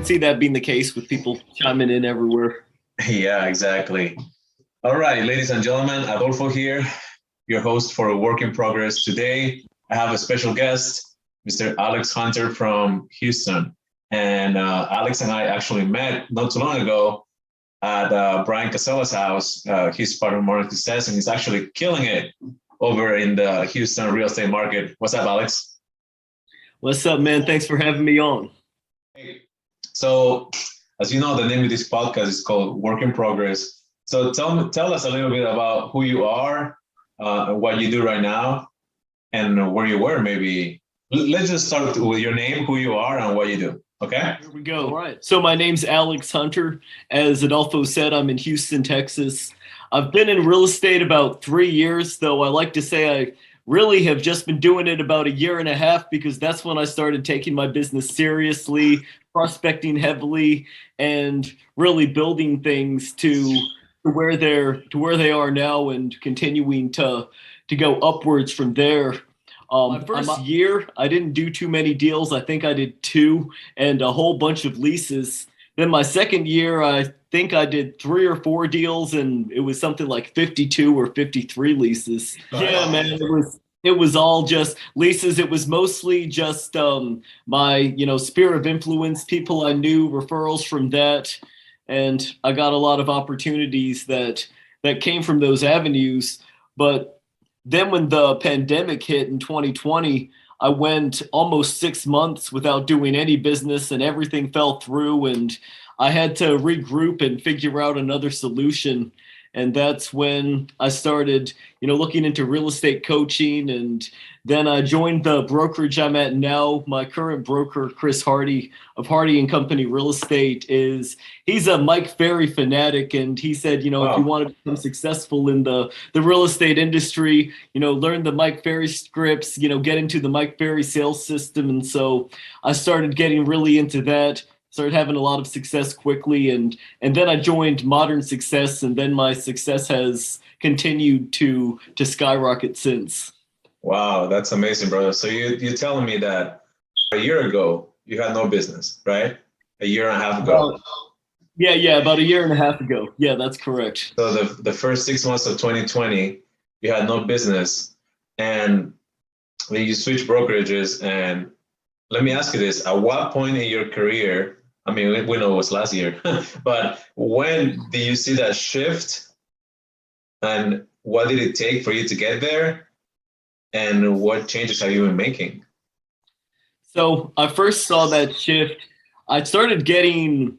could see that being the case with people chiming in everywhere. Yeah, exactly. All right, ladies and gentlemen, Adolfo here, your host for Work in Progress. Today, I have a special guest, Mr. Alex Hunter from Houston. And Alex and I actually met not too long ago at Brian Casella's house. He's part of Market Success, and he's actually killing it over in the Houston real estate market. What's up, Alex? What's up, man? Thanks for having me on. So, as you know, the name of this podcast is called Work in Progress. So tell us a little bit about who you are, what you do right now, and where you were maybe. Let's just start with your name, who you are, and what you do. Okay? Here we go. All right. So my name's Alex Hunter. As Adolfo said, I'm in Houston, Texas. I've been in real estate about 3 years, though I like to say I really have just been doing it about 1.5 years because that's when I started taking my business seriously, prospecting heavily, and really building things to where they are now and continuing to go upwards from there. My first year, I didn't do too many deals. I think I did 2 and a whole bunch of leases. Then my second year, I think I did 3 or 4 deals, and it was something like 52 or 53 leases. Yeah, man, it was all just leases. It was mostly just my sphere of influence, people I knew, referrals from that, and I got a lot of opportunities that came from those avenues. But then when the pandemic hit in 2020, I went almost 6 months without doing any business and everything fell through, and I had to regroup and figure out another solution. And that's when I started, looking into real estate coaching. And then I joined the brokerage I'm at now. My current broker, Chris Hardy of Hardy and Company Real Estate, he's a Mike Ferry fanatic. And he said, if you want to become successful in the real estate industry, learn the Mike Ferry scripts, get into the Mike Ferry sales system. And so I started getting really into that. Started having a lot of success quickly, and then I joined Modern Success, and then my success has continued to skyrocket since. Wow, that's amazing, brother. So you're telling me that a year ago you had no business, right? 1.5 years ago. Yeah, about 1.5 years ago. Yeah, that's correct. So the first 6 months of 2020, you had no business, and then you switched brokerages. And let me ask you this: at what point in your career? I mean, we know it was last year, but when did you see that shift, and what did it take for you to get there, and what changes have you been making? So I first saw that shift. I started getting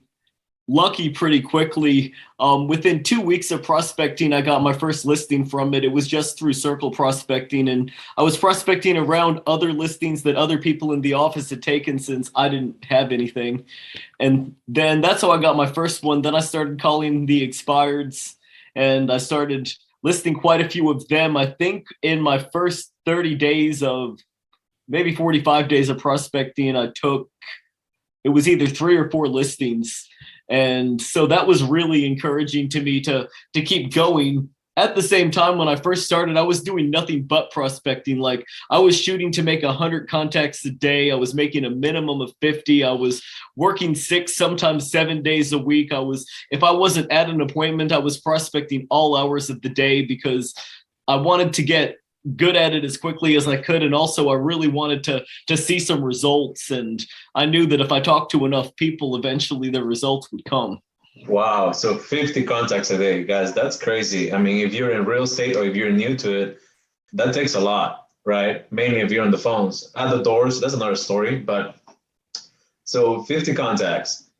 lucky pretty quickly. Within 2 weeks of prospecting, I got my first listing from it. It was just through circle prospecting, and I was prospecting around other listings that other people in the office had taken since I didn't have anything. And then that's how I got my first one. Then I started calling the expireds, and I started listing quite a few of them. I think in my first 30 days of maybe 45 days of prospecting, it was either 3 or 4 listings. And so that was really encouraging to me to keep going. At the same time, when I first started, I was doing nothing but prospecting. Like, I was shooting to make 100 contacts a day. I was making a minimum of 50. I was working 6, sometimes 7 days a week. If I wasn't at an appointment, I was prospecting all hours of the day because I wanted to get good at it as quickly as I could. And also I really wanted to see some results. And I knew that if I talked to enough people, eventually the results would come. Wow. So 50 contacts a day, guys, that's crazy. I mean, if you're in real estate or if you're new to it, that takes a lot, right? Mainly if you're on the phones. At the doors, that's another story. But so 50 contacts.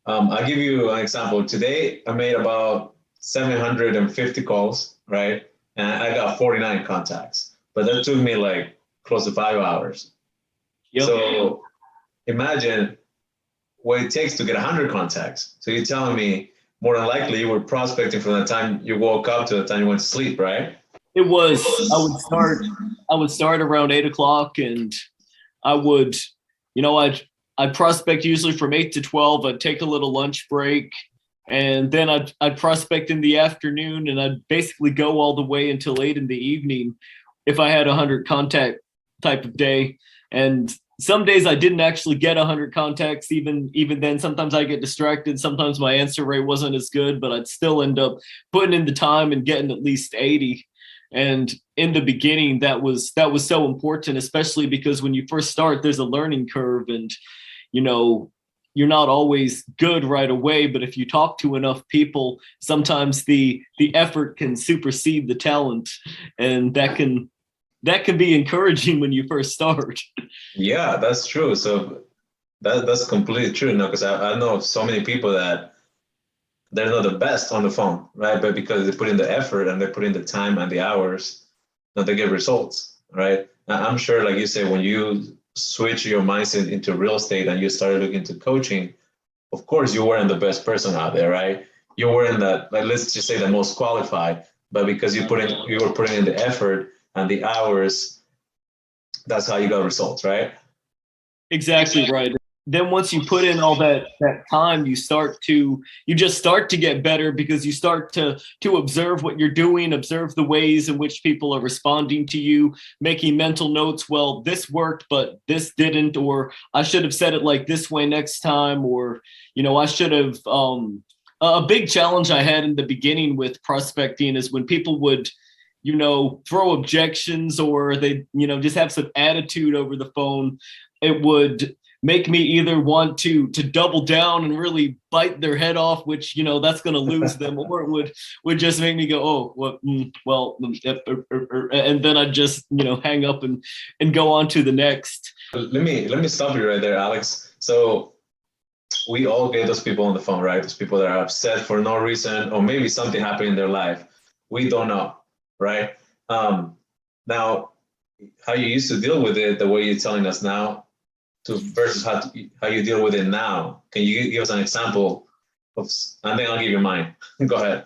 I'll give you an example. Today, I made about 750 calls, right? And I got 49 contacts, but that took me like close to 5 hours. Yep. So imagine what it takes to get 100 contacts. So you're telling me more than likely you were prospecting from the time you woke up to the time you went to sleep, right? It was. I would start around 8 o'clock, and I would, I'd prospect usually from 8 to 12. I'd take a little lunch break. And then I'd prospect in the afternoon, and I'd basically go all the way until 8 in the evening if I had 100 contact type of day. And some days I didn't actually get 100 contacts. Even then, sometimes I get distracted. Sometimes my answer rate wasn't as good, but I'd still end up putting in the time and getting at least 80. And in the beginning, that was so important, especially because when you first start, there's a learning curve, and you know you're not always good right away. But if you talk to enough people, sometimes the effort can supersede the talent, and that can be encouraging when you first start. Yeah, that's true. So that's completely true. No, because I know of so many people that they're not the best on the phone, right? But because they put in the effort and they put in the time and the hours, now they get results, right? I'm sure, like you say, when you switch your mindset into real estate and you started looking into coaching, of course you weren't the best person out there, right? You weren't that, like, let's just say the most qualified, but because you were putting in the effort and the hours, that's how you got results, right? Exactly right. Then once you put in all that time, you just start to get better because you start to observe what you're doing, observe the ways in which people are responding to you, making mental notes. Well, this worked, but this didn't, or I should have said it like this way next time, or I should have. A big challenge I had in the beginning with prospecting is when people would throw objections, or they just have some attitude over the phone. It would make me either want to double down and really bite their head off, which that's going to lose them, or it would just make me go, oh and then I'd just hang up and go on to the next. Let me stop you right there, Alex. So we all get those people on the phone, right? Those people that are upset for no reason, or maybe something happened in their life. We don't know, right? Now, how you used to deal with it, the way you're telling us now, to versus how you deal with it now. Can you give us an example of, and then I'll give you mine. Go ahead.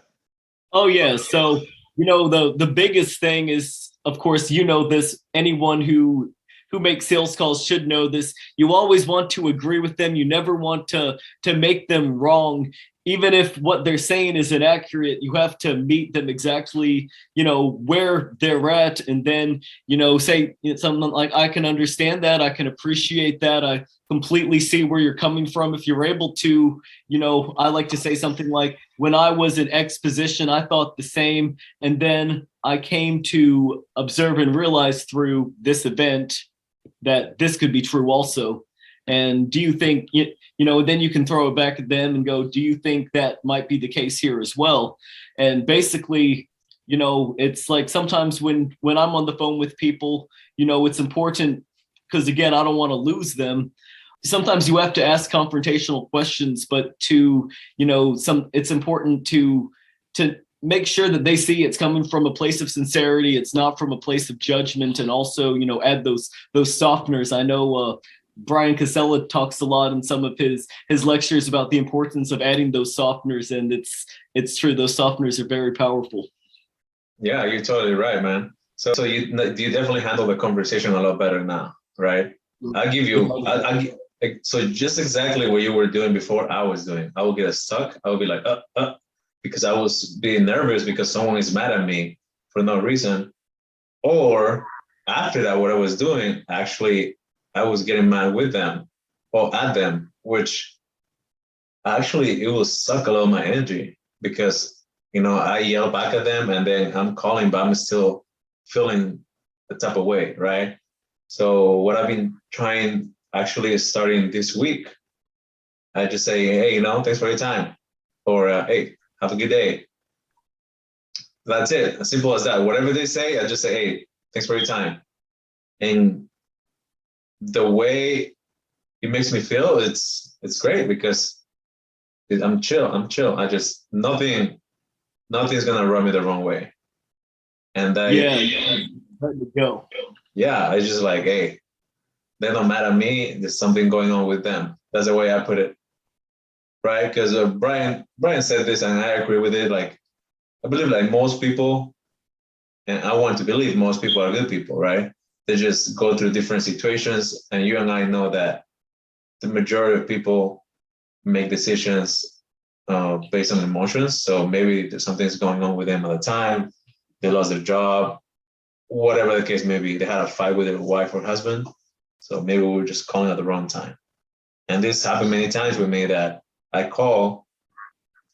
Oh yeah. So, the biggest thing is, of course, this, anyone who makes sales calls should know this. You always want to agree with them. You never want to make them wrong. Even if what they're saying is inaccurate, you have to meet them exactly, where they're at, and then, say something like, I can understand that. I can appreciate that. I completely see where you're coming from. If you're able to, I like to say something like, when I was in X position, I thought the same. And then I came to observe and realize through this event that this could be true also. And do you think, then you can throw it back at them and go, do you think that might be the case here as well? And basically, it's like sometimes when I'm on the phone with people, it's important because, again, I don't want to lose them. Sometimes you have to ask confrontational questions, but it's important to make sure that they see it's coming from a place of sincerity. It's not from a place of judgment. And also, add those softeners. I know Brian Casella talks a lot in some of his lectures about the importance of adding those softeners, and it's true. Those softeners are very powerful. Yeah, you're totally right, man. So you definitely handle the conversation a lot better now, right? I give you, so just exactly what you were doing before I was doing. I would get stuck. I would be like, because I was being nervous because someone is mad at me for no reason. Or after that, what I was doing, actually, I was getting mad with them or at them, which actually it will suck a lot of my energy because, I yell back at them and then I'm calling, but I'm still feeling the type of way, right? So what I've been trying actually is starting this week. I just say, hey, thanks for your time. Or, hey, have a good day. That's it. As simple as that. Whatever they say, I just say, hey, thanks for your time. And the way it makes me feel, it's great because I'm chill. I just nothing's gonna rub me the wrong way. And Let me go. Yeah, I just like, hey, they're not mad at me. There's something going on with them. That's the way I put it, right? Because Brian said this, and I agree with it. Like, I believe like most people, and I want to believe most people are good people, right? They just go through different situations, and you and I know that the majority of people make decisions based on emotions. So maybe something's going on with them at the time. They lost their job, whatever the case may be. They had a fight with their wife or husband. So maybe we were just calling at the wrong time. And this happened many times with me that I call,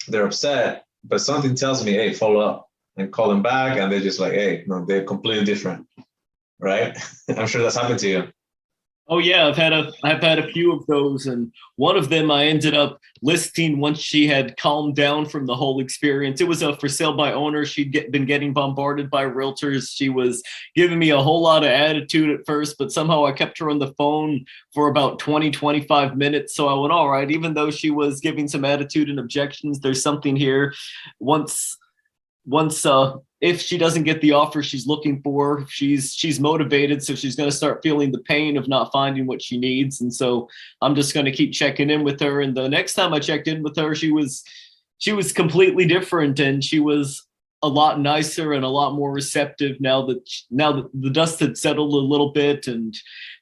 they're upset, but something tells me, hey, follow up, and call them back. And they're just like, hey, no, they're completely different. Right? I'm sure that's happened to you. Oh yeah, I've had a few of those, and one of them I ended up listing once she had calmed down from the whole experience. It was a for sale by owner. Been getting bombarded by realtors. She was giving me a whole lot of attitude at first, but somehow I kept her on the phone for about 20, 25 minutes. So I went, all right, even though she was giving some attitude and objections, there's something here. Once if she doesn't get the offer she's looking for, she's motivated, so she's going to start feeling the pain of not finding what she needs. And so I'm just going to keep checking in with her. And the next time I checked in with her, she was completely different, and she was a lot nicer and a lot more receptive now that the dust had settled a little bit and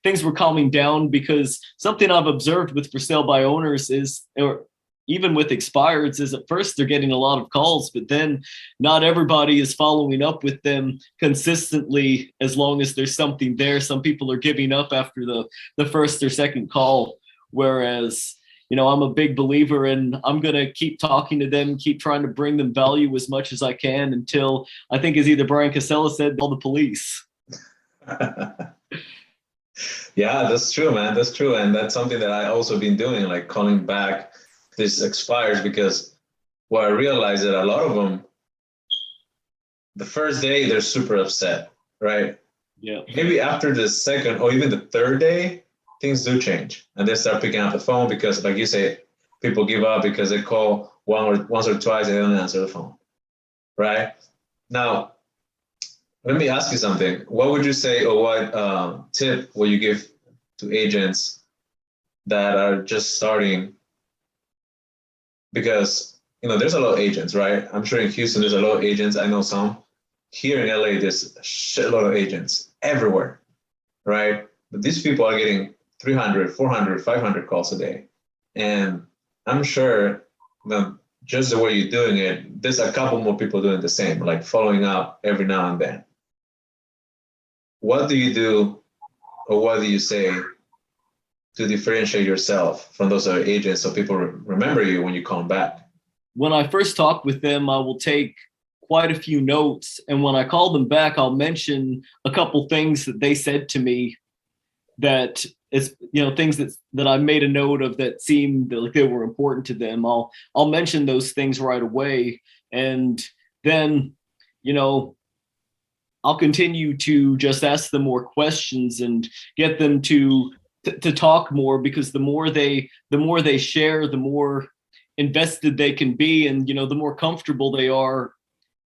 things were calming down. Because something I've observed with for sale by owners is, or even with expireds, is at first they're getting a lot of calls, but then not everybody is following up with them consistently as long as there's something there. Some people are giving up after the first or second call, whereas, you know, I'm a big believer in, I'm going to keep talking to them, keep trying to bring them value as much as I can until, I think as either Brian Casella said, call the police. Yeah, that's true, man. That's true. And that's something that I also been doing, like calling back this expires, because what I realized that a lot of them, the first day, they're super upset, right? Yeah. Maybe after the second or even the third day, things do change. And they start picking up the phone because, like you say, people give up because they call once or twice and they don't answer the phone, right? Now, let me ask you something. What would you say, or what tip will you give to agents that are just starting? Because, you know, there's a lot of agents, right? I'm sure in Houston there's a lot of agents. I know some. Here in LA, there's a shitload of agents everywhere, right? But these people are getting 300, 400, 500 calls a day. And I'm sure that just the way you're doing it, there's a couple more people doing the same, like following up every now and then. What do you do, or what do you say to differentiate yourself from those other agents so people remember you when you call them back? When I first talk with them, I will take quite a few notes. And when I call them back, I'll mention a couple things that they said to me that is, you know, things that I made a note of that seemed like they were important to them. I'll mention those things right away. And then, you know, I'll continue to just ask them more questions and get them to talk more, because the more they share, the more invested they can be, and, you know, the more comfortable they are,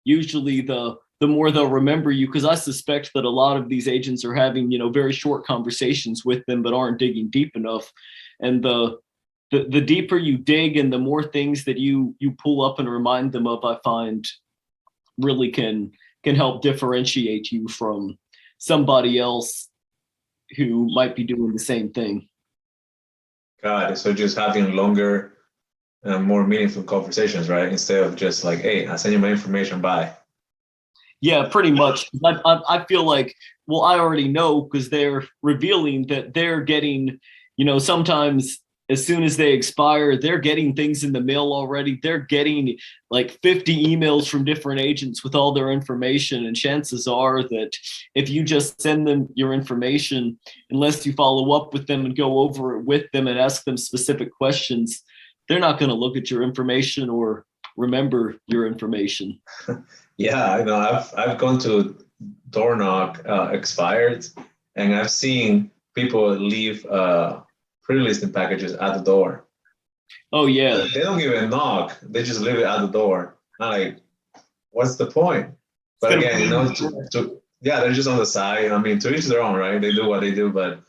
usually the more they'll remember you. Because I suspect that a lot of these agents are having, you know, very short conversations with them but aren't digging deep enough. And the deeper you dig and the more things that you pull up and remind them of, I find really can help differentiate you from somebody else who might be doing the same thing. Got it. So just having longer, more meaningful conversations, right? Instead of just like, hey, I send you my information, bye. Yeah, pretty much. I feel like, well, I already know, because they're revealing that they're getting, you know, sometimes as soon as they expire, they're getting things in the mail already. They're getting like 50 emails from different agents with all their information. And chances are that if you just send them your information, unless you follow up with them and go over it with them and ask them specific questions, they're not going to look at your information or remember your information. Yeah, I know. I've gone to door knock expired, and I've seen people leave pre-listing packages at the door. Oh yeah. They don't even knock; they just leave it at the door. I'm like, what's the point? But again, you know, yeah, they're just on the side. I mean, to each their own, right? They do what they do, but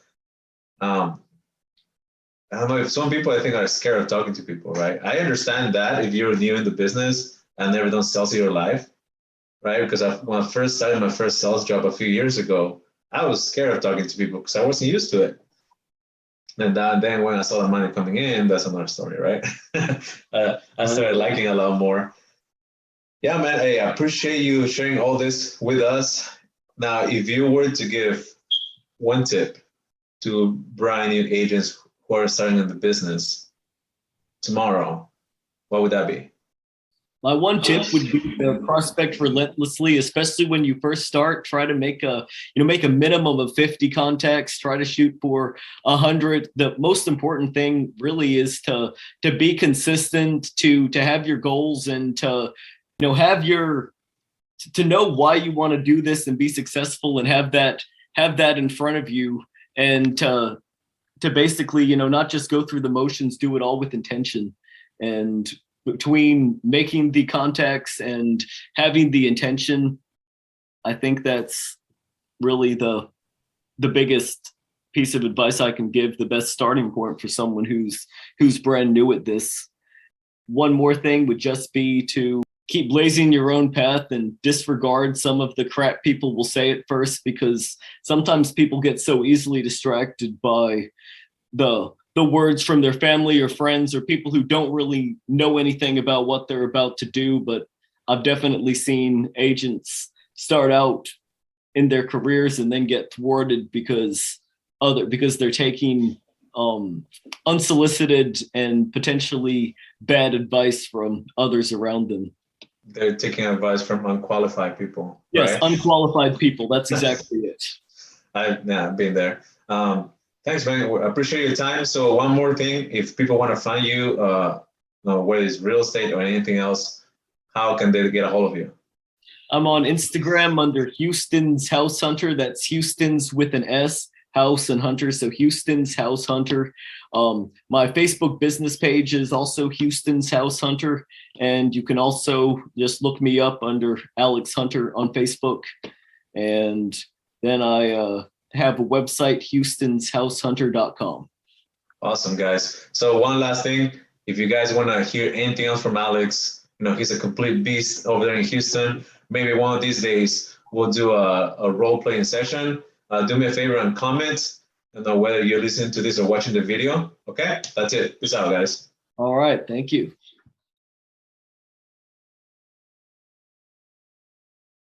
I don't know, if some people, I think, are scared of talking to people, right? I understand that if you're new in the business and never done sales in your life, right? Because when I first started my first sales job a few years ago, I was scared of talking to people because I wasn't used to it. And then when I saw the money coming in, that's another story, right? I started liking it a lot more. Yeah, man, I appreciate you sharing all this with us. Now, if you were to give one tip to brand new agents who are starting in the business tomorrow, what would that be? My one tip would be to prospect relentlessly, especially when you first start. Try to make a minimum of 50 contacts. Try to shoot for 100. The most important thing really is to be consistent, to have your goals, and to to know why you want to do this and be successful, and have that in front of you, and to basically not just go through the motions, do it all with intention. And between making the contacts and having the intention, I think that's really the biggest piece of advice I can give, the best starting point for someone who's brand new at this. One more thing would just be to keep blazing your own path and disregard some of the crap people will say at first, because sometimes people get so easily distracted by the words from their family or friends or people who don't really know anything about what they're about to do. But I've definitely seen agents start out in their careers and then get thwarted because they're taking unsolicited and potentially bad advice from others around them. They're taking advice from unqualified people. Yes, right? Unqualified people. That's exactly it. I've been there. Thanks, man. I appreciate your time. So one more thing, if people want to find you, whether it's real estate or anything else, how can they get a hold of you? I'm on Instagram under Houston's House Hunter. That's Houston's with an S, House and Hunter. So Houston's House Hunter. My Facebook business page is also Houston's House Hunter. And you can also just look me up under Alex Hunter on Facebook. And then I have a website, houstonshousehunter.com. Awesome, guys. So one last thing, if you guys want to hear anything else from Alex, he's a complete beast over there in Houston. Maybe one of these days we'll do a role-playing session. Do me a favor and comment, whether you're listening to this or watching the video. Okay, that's it. Peace out, guys. All right. Thank you.